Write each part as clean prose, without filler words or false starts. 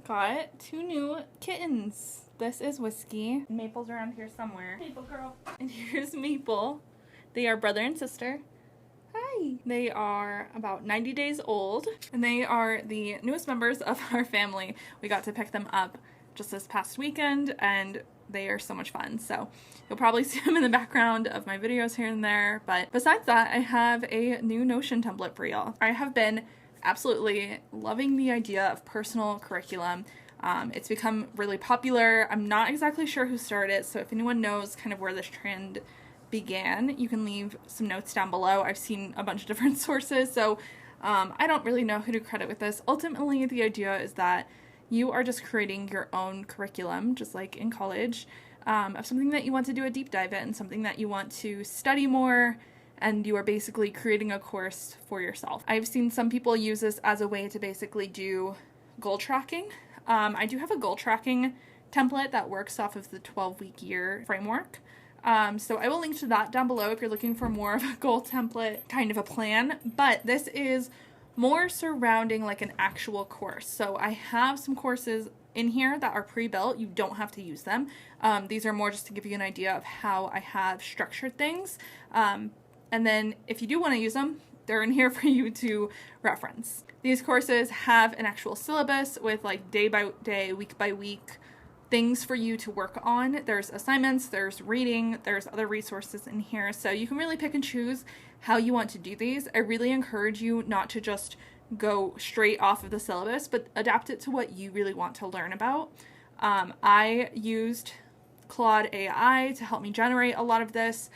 got 2 new kittens. This is Whiskey. Maple's around here somewhere. Maple girl. And here's Maple. They are brother and sister. Hi. They are about 90 days old, and they are the newest members of our family. We got to pick them up just this past weekend, and they are so much fun. So you'll probably see them in the background of my videos here and there. But besides that, I have a new Notion template for y'all. I have been absolutely loving the idea of personal curriculum. It's become really popular. I'm not exactly sure who started it, so if anyone knows kind of where this trend began, you can leave some notes down below. I've seen a bunch of different sources, so I don't really know who to credit with this. Ultimately, the idea is that you are just creating your own curriculum, just like in college, of something that you want to do a deep dive in, something that you want to study more, and you are basically creating a course for yourself. I've seen some people use this as a way to basically do goal tracking. I do have a goal tracking template that works off of the 12-week year framework. So I will link to that down below if you're looking for more of a goal template kind of a plan, but this is more surrounding like an actual course. So I have some courses in here that are pre-built. You don't have to use them. These are more just to give you an idea of how I have structured things. And then if you do want to use them, they're in here for you to reference. These courses have an actual syllabus with like day by day, week by week things for you to work on. There's assignments, there's reading, there's other resources in here. So you can really pick and choose how you want to do these. I really encourage you not to just go straight off of the syllabus, but adapt it to what you really want to learn about. I used Claude AI to help me generate a lot of this,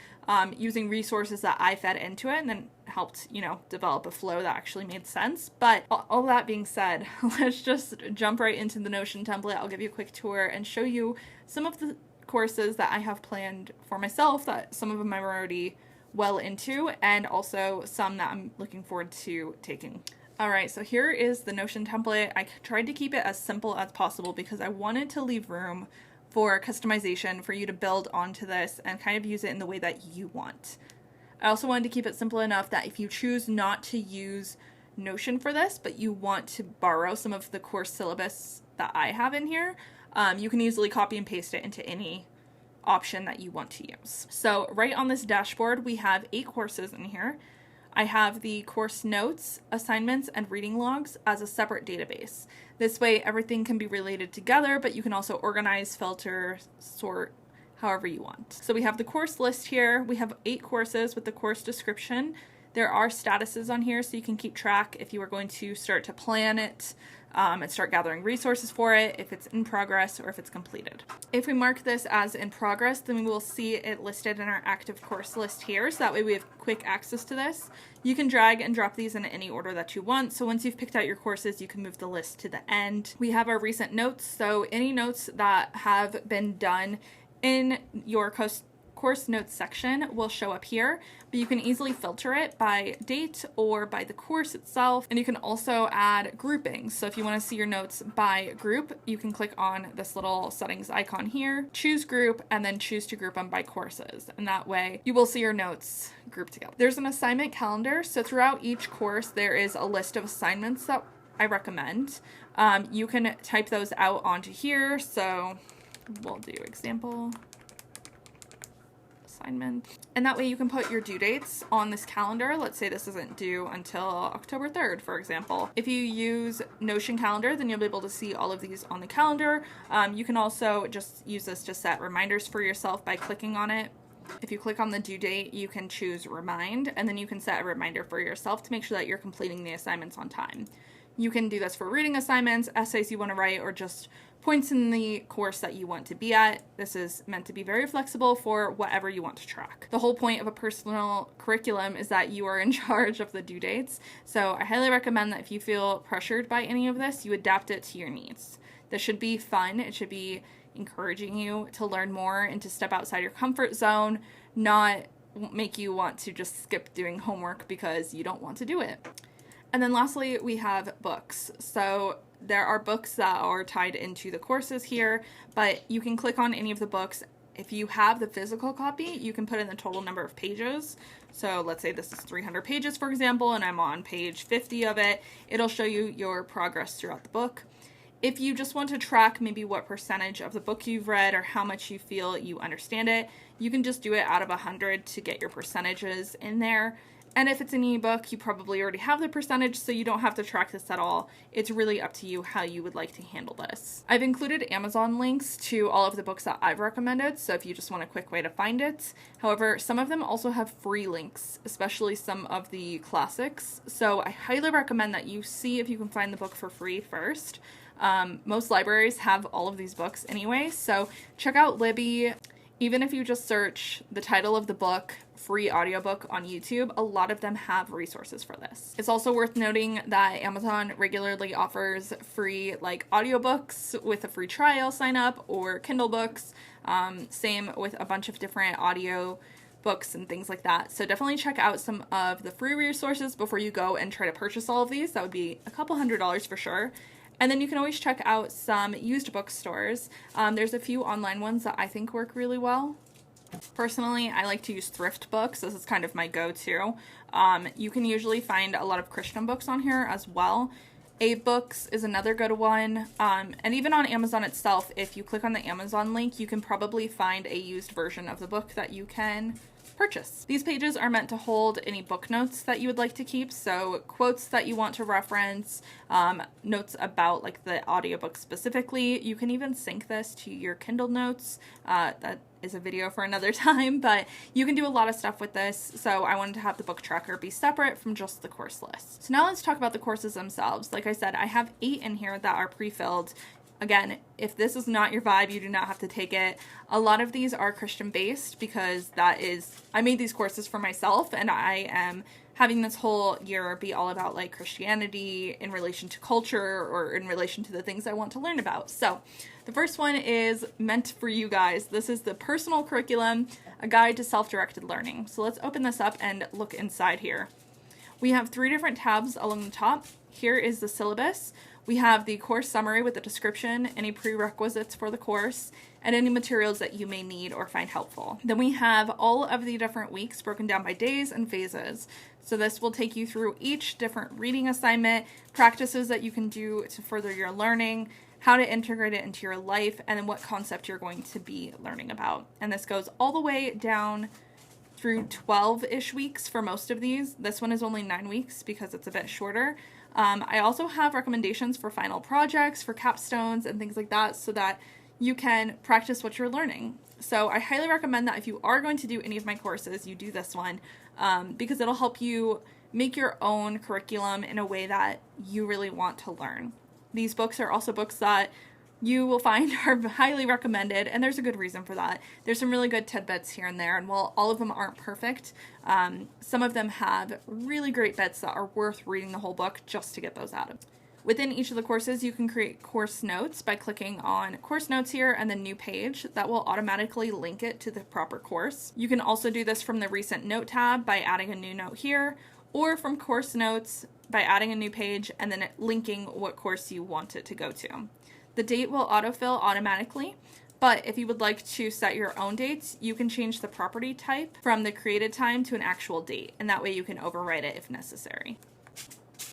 using resources that I fed into it, and then helped, develop a flow that actually made sense. But all that being said, let's just jump right into the Notion template. I'll give you a quick tour and show you some of the courses that I have planned for myself, that some of them I'm already well into, and also some that I'm looking forward to taking. Alright, so here is the Notion template. I tried to keep it as simple as possible because I wanted to leave room for customization for you to build onto this and kind of use it in the way that you want. I also wanted to keep it simple enough that if you choose not to use Notion for this, but you want to borrow some of the course syllabus that I have in here, you can easily copy and paste it into any option that you want to use. So right on this dashboard, we have 8 courses in here. I have the course notes, assignments, and reading logs as a separate database. This way everything can be related together, but you can also organize, filter, sort, however you want. So we have the course list here. We have 8 courses with the course description. There are statuses on here so you can keep track if you are going to start to plan it and start gathering resources for it, if it's in progress or if it's completed. If we mark this as in progress, then we will see it listed in our active course list here, so that way we have quick access to this. You can drag and drop these in any order that you want, so once you've picked out your courses, you can move the list to the end. We have our recent notes, so any notes that have been done in your course notes section will show up here, but you can easily filter it by date or by the course itself, and you can also add groupings. So if you want to see your notes by group, you can click on this little settings icon here, choose group, and then choose to group them by courses, and that way you will see your notes grouped together. There's an assignment calendar, so throughout each course there is a list of assignments that I recommend. You can type those out onto here, so we'll do example assignment, and that way you can put your due dates on this calendar. Let's say this isn't due until October 3rd, for example. If you use Notion calendar, then you'll be able to see all of these on the calendar. You can also just use this to set reminders for yourself by clicking on it. If you click on the due date, you can choose remind, and then you can set a reminder for yourself to make sure that you're completing the assignments on time. You can do this for reading assignments, essays you want to write, or just points in the course that you want to be at. This is meant to be very flexible for whatever you want to track. The whole point of a personal curriculum is that you are in charge of the due dates, so I highly recommend that if you feel pressured by any of this, you adapt it to your needs. This should be fun. It should be encouraging you to learn more and to step outside your comfort zone, not make you want to just skip doing homework because you don't want to do it. And then lastly, we have books. So there are books that are tied into the courses here, but you can click on any of the books. If you have the physical copy, you can put in the total number of pages. So let's say this is 300 pages, for example, and I'm on page 50 of it. It'll show you your progress throughout the book. If you just want to track maybe what percentage of the book you've read or how much you feel you understand it, you can just do it out of 100 to get your percentages in there. And if it's an ebook, you probably already have the percentage, so you don't have to track this at all. It's really up to you how you would like to handle this. I've included Amazon links to all of the books that I've recommended, so if you just want a quick way to find it. However, some of them also have free links, especially some of the classics. So I highly recommend that you see if you can find the book for free first. Most libraries have all of these books anyway, so check out Libby. Even if you just search the title of the book, free audiobook on YouTube, a lot of them have resources for this. It's also worth noting that Amazon regularly offers free audiobooks with a free trial sign up, or Kindle books, same with a bunch of different audio books and things like that. So definitely check out some of the free resources before you go and try to purchase all of these. That would be a couple $100s for sure. And then you can always check out some used bookstores. There's a few online ones that I think work really well. Personally, I like to use thrift books. This is kind of my go-to. You can usually find a lot of Christian books on here as well. Books is another good one. And even on Amazon itself, if you click on the Amazon link, you can probably find a used version of the book that you can purchase. These pages are meant to hold any book notes that you would like to keep, so quotes that you want to reference, notes about the audiobook specifically. You can even sync this to your Kindle notes. That is a video for another time, but you can do a lot of stuff with this, so I wanted to have the book tracker be separate from just the course list. So now let's talk about the courses themselves. Like I said, I have 8 in here that are pre-filled. Again, if this is not your vibe, you do not have to take it. A lot of these are Christian-based because I made these courses for myself, and I am having this whole year be all about Christianity in relation to culture or in relation to the things I want to learn about. So the first one is meant for you guys. This is the Personal Curriculum, a guide to self-directed learning. So let's open this up and look inside here. We have 3 different tabs along the top. Here is the syllabus. We have the course summary with the description, any prerequisites for the course, and any materials that you may need or find helpful. Then we have all of the different weeks broken down by days and phases. So this will take you through each different reading assignment, practices that you can do to further your learning, how to integrate it into your life, and then what concept you're going to be learning about. And this goes all the way down through 12-ish weeks for most of these. This one is only 9 weeks because it's a bit shorter. I also have recommendations for final projects, for capstones, and things like that so that you can practice what you're learning. So I highly recommend that if you are going to do any of my courses, you do this one because it'll help you make your own curriculum in a way that you really want to learn. These books are also books that you will find are highly recommended, and there's a good reason for that. There's some really good tidbits here and there, and while all of them aren't perfect, some of them have really great bits that are worth reading the whole book just to get those out of. Within each of the courses, you can create course notes by clicking on course notes here and the new page. That will automatically link it to the proper course. You can also do this from the recent note tab by adding a new note here, or from course notes by adding a new page and then linking what course you want it to go to. The date will autofill automatically, but if you would like to set your own dates, you can change the property type from the created time to an actual date, and that way you can overwrite it if necessary.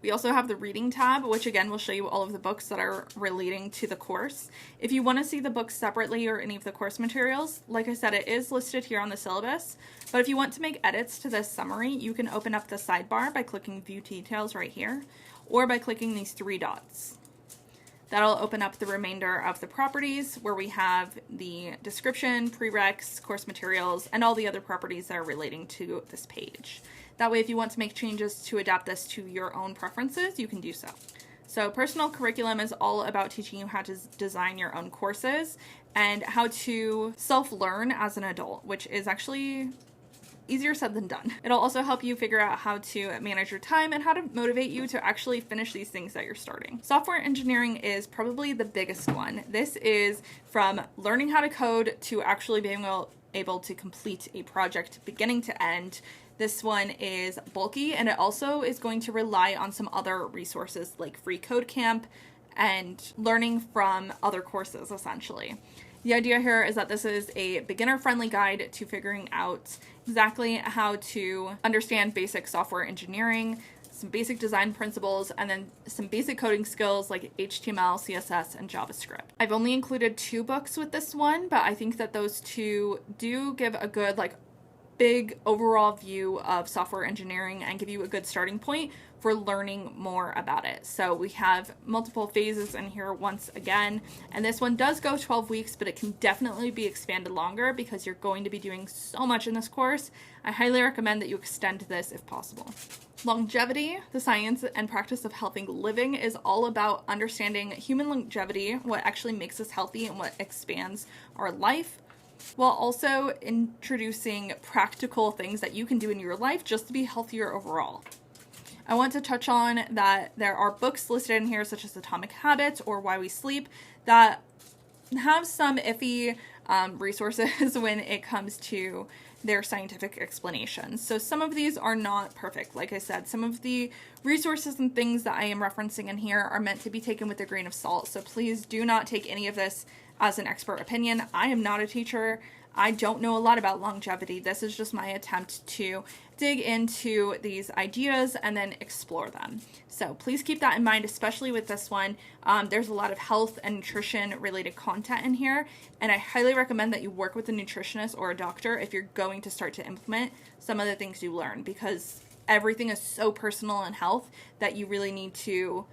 We also have the reading tab, which again will show you all of the books that are relating to the course. If you want to see the books separately or any of the course materials, like I said, it is listed here on the syllabus, but if you want to make edits to this summary, you can open up the sidebar by clicking View Details right here, or by clicking these 3 dots. That'll open up the remainder of the properties where we have the description, prereqs, course materials, and all the other properties that are relating to this page. That way, if you want to make changes to adapt this to your own preferences, you can do so. So Personal Curriculum is all about teaching you how to design your own courses and how to self-learn as an adult, which is actually easier said than done. It'll also help you figure out how to manage your time and how to motivate you to actually finish these things that you're starting. Software engineering is probably the biggest one. This is from learning how to code to actually being able to complete a project beginning to end. This one is bulky, and it also is going to rely on some other resources like Free Code Camp and learning from other courses, essentially. The idea here is that this is a beginner-friendly guide to figuring out exactly how to understand basic software engineering, some basic design principles, and then some basic coding skills like HTML, CSS, and JavaScript. I've only included 2 books with this one, but I think that those 2 do give a good big overall view of software engineering and give you a good starting point for learning more about it. So we have multiple phases in here once again, and this one does go 12 weeks, but it can definitely be expanded longer because you're going to be doing so much in this course. I highly recommend that you extend this if possible. Longevity, the science and practice of healthy living, is all about understanding human longevity, what actually makes us healthy and what expands our life, while also introducing practical things that you can do in your life just to be healthier overall. I want to touch on that there are books listed in here such as Atomic Habits or Why We Sleep that have some iffy resources when it comes to their scientific explanations. So some of these are not perfect. Like I said, some of the resources and things that I am referencing in here are meant to be taken with a grain of salt. So please do not take any of this as an expert opinion. I am not a teacher. I don't know a lot about longevity. This is just my attempt to dig into these ideas and then explore them. So please keep that in mind, especially with this one. There's a lot of health and nutrition related content in here, and I highly recommend that you work with a nutritionist or a doctor if you're going to start to implement some of the things you learn, because everything is so personal in health that you really need to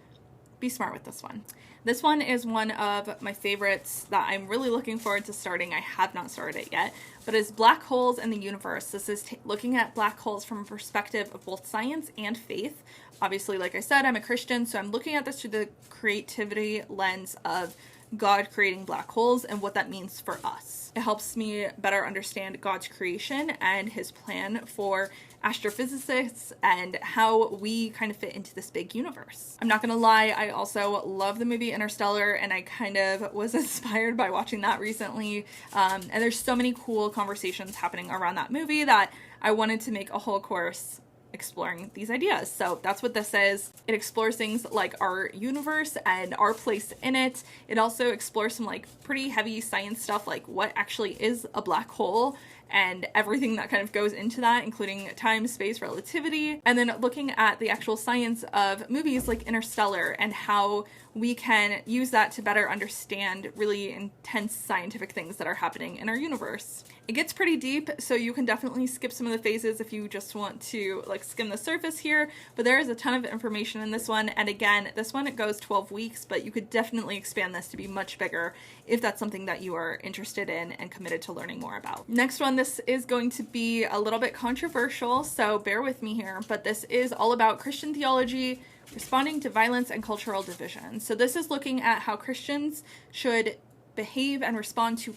be smart with this one. This one is one of my favorites that I'm really looking forward to starting. I have not started it yet, but it's Black Holes in the Universe. This is looking at black holes from a perspective of both science and faith. Obviously, like I said, I'm a Christian, so I'm looking at this through the creativity lens of God creating black holes and what that means for us. It helps me better understand God's creation and his plan for astrophysicists and how we kind of fit into this big universe. I'm not gonna lie, I also love the movie Interstellar, and I kind of was inspired by watching that recently. And there's so many cool conversations happening around that movie that I wanted to make a whole course exploring these ideas. So that's what this is. It explores things like our universe and our place in it. It also explores some pretty heavy science stuff, like what actually is a black hole and everything that kind of goes into that, including time, space, relativity, and then looking at the actual science of movies like Interstellar and how we can use that to better understand really intense scientific things that are happening in our universe. It gets pretty deep, so you can definitely skip some of the phases if you just want to skim the surface here, but there is a ton of information in this one, and again, this one, it goes 12 weeks, but you could definitely expand this to be much bigger if that's something that you are interested in and committed to learning more about. Next one, this is going to be a little bit controversial, so bear with me here, but this is all about Christian theology, responding to violence and cultural division. So this is looking at how Christians should behave and respond to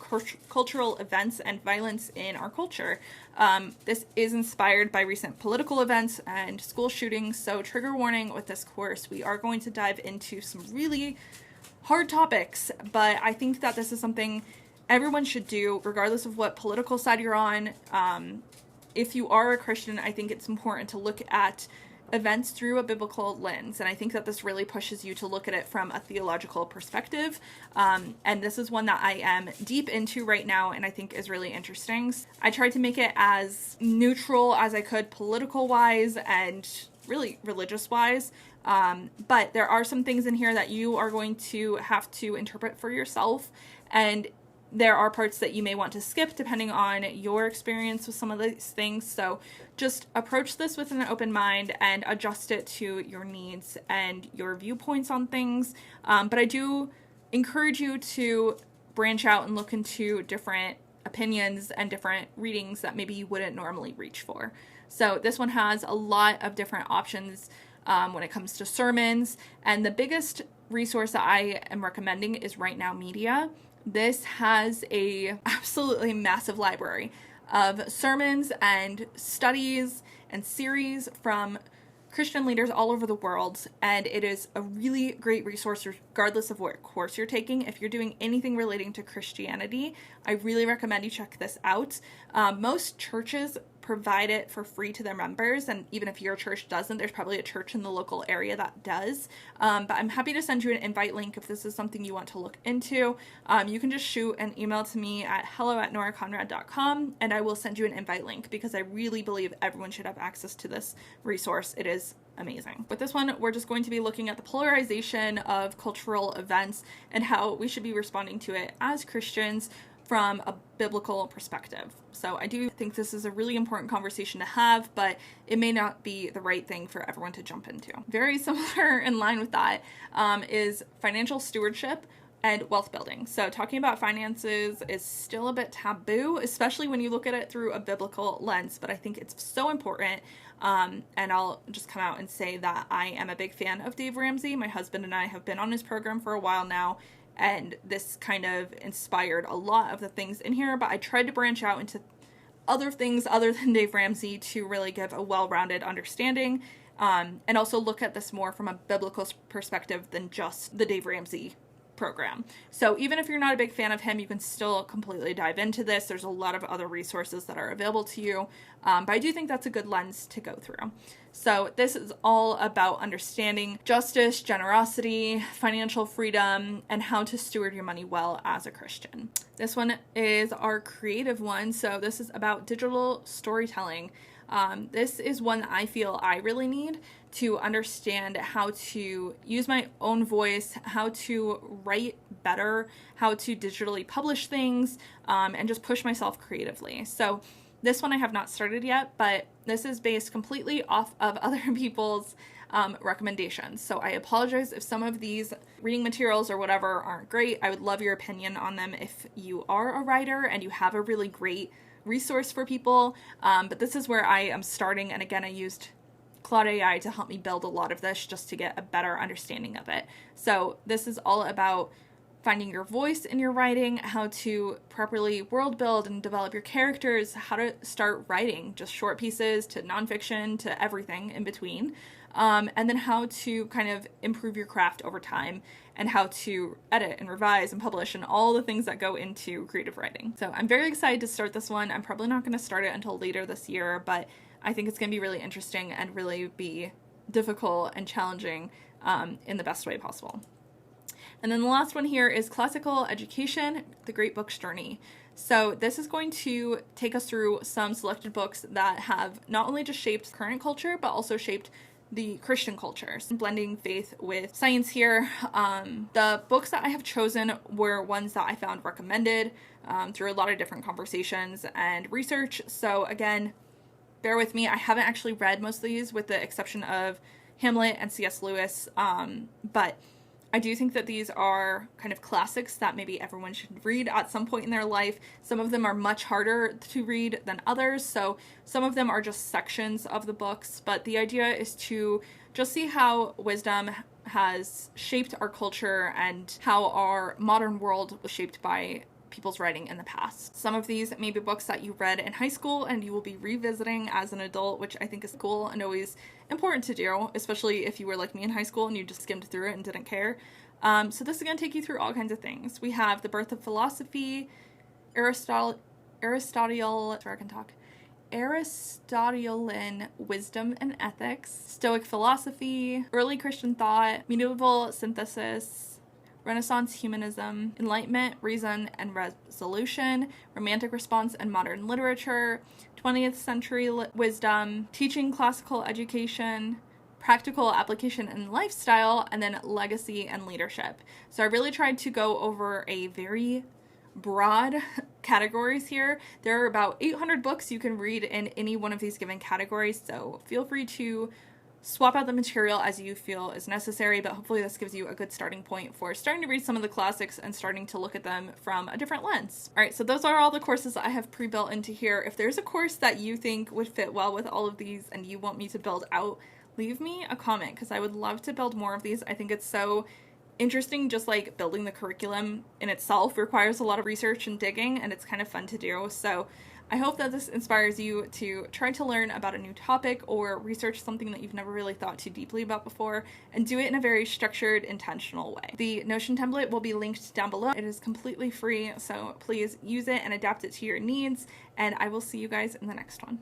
cultural events and violence in our culture. This is inspired by recent political events and school shootings, so trigger warning with this course. We are going to dive into some really hard topics, but I think that this is something everyone should do, regardless of what political side you're on. If you are a Christian, I think it's important to look at events through a biblical lens, and I think that this really pushes you to look at it from a theological perspective, and this is one that I am deep into right now and I think is really interesting. I tried to make it as neutral as I could political wise and really religious wise, but there are some things in here that you are going to have to interpret for yourself, and there are parts that you may want to skip depending on your experience with some of these things. So just approach this with an open mind and adjust it to your needs and your viewpoints on things. But I do encourage you to branch out and look into different opinions and different readings that maybe you wouldn't normally reach for. So this one has a lot of different options when it comes to sermons. And the biggest resource that I am recommending is Right Now Media. This has a absolutely massive library of sermons and studies and series from Christian leaders all over the world, and it is a really great resource regardless of what course you're taking. If you're doing anything relating to Christianity, I really recommend you check this out. Most churches provide it for free to their members, and even if your church doesn't, there's probably a church in the local area that does. But I'm happy to send you an invite link if this is something you want to look into. You can just shoot an email to me at hello@noraconrad.com and I will send you an invite link, because I really believe everyone should have access to this resource. It is amazing. With this one, we're just going to be looking at the polarization of cultural events and how we should be responding to it as Christians from a biblical perspective. So I do think this is a really important conversation to have, but it may not be the right thing for everyone to jump into. Very similar in line with that is financial stewardship and wealth building. So talking about finances is still a bit taboo, especially when you look at it through a biblical lens, but I think it's so important. And I'll just come out and say that I am a big fan of Dave Ramsey. My husband and I have been on his program for a while now, and this kind of inspired a lot of the things in here, but I tried to branch out into other things other than Dave Ramsey to really give a well-rounded understanding, and also look at this more from a biblical perspective than just the Dave Ramsey program. So even if you're not a big fan of him, you can still completely dive into this. There's a lot of other resources that are available to you, but I do think that's a good lens to go through. So this is all about understanding justice, generosity, financial freedom, and how to steward your money well as a Christian. This one is our creative one. So this is about digital storytelling. This is one that I feel I really need to understand how to use my own voice, how to write better, how to digitally publish things, and just push myself creatively. So this one I have not started yet, but this is based completely off of other people's recommendations. So I apologize if some of these reading materials or whatever aren't great. I would love your opinion on them if you are a writer and you have a really great resource for people. But this is where I am starting. And again, I used Claude AI to help me build a lot of this just to get a better understanding of it. So this is all about finding your voice in your writing, how to properly world build and develop your characters, how to start writing just short pieces to nonfiction to everything in between, and then how to kind of improve your craft over time and how to edit and revise and publish and all the things that go into creative writing. So I'm very excited to start this one. I'm probably not going to start it until later this year, but I think it's going to be really interesting and really be difficult and challenging in the best way possible. And then the last one here is Classical Education, The Great Books Journey. So this is going to take us through some selected books that have not only just shaped current culture, but also shaped the Christian cultures, blending faith with science here. The books that I have chosen were ones that I found recommended through a lot of different conversations and research. So again, bear with me. I haven't actually read most of these with the exception of Hamlet and C.S. Lewis, but I do think that these are kind of classics that maybe everyone should read at some point in their life. Some of them are much harder to read than others, so some of them are just sections of the books, but the idea is to just see how wisdom has shaped our culture and how our modern world was shaped by people's writing in the past. Some of these may be books that you read in high school and you will be revisiting as an adult, which I think is cool and always important to do, especially if you were like me in high school and you just skimmed through it and didn't care. So this is going to take you through all kinds of things. We have The Birth of Philosophy, Aristotelian Wisdom and Ethics, Stoic Philosophy, Early Christian Thought, Medieval Synthesis, Renaissance Humanism, Enlightenment, Reason and Resolution, Romantic Response and Modern Literature, 20th Century Wisdom, Teaching Classical Education, Practical Application and Lifestyle, and then Legacy and Leadership. So I really tried to go over a very broad categories here. There are about 800 books you can read in any one of these given categories, so feel free to swap out the material as you feel is necessary, but hopefully this gives you a good starting point for starting to read some of the classics and starting to look at them from a different lens. All right, so those are all the courses I have pre-built into here. If there's a course that you think would fit well with all of these and you want me to build out, leave me a comment because I would love to build more of these. I think it's so interesting, just like building the curriculum in itself requires a lot of research and digging, and it's kind of fun to do. So I hope that this inspires you to try to learn about a new topic or research something that you've never really thought too deeply about before and do it in a very structured, intentional way. The Notion template will be linked down below. It is completely free, so please use it and adapt it to your needs, and I will see you guys in the next one.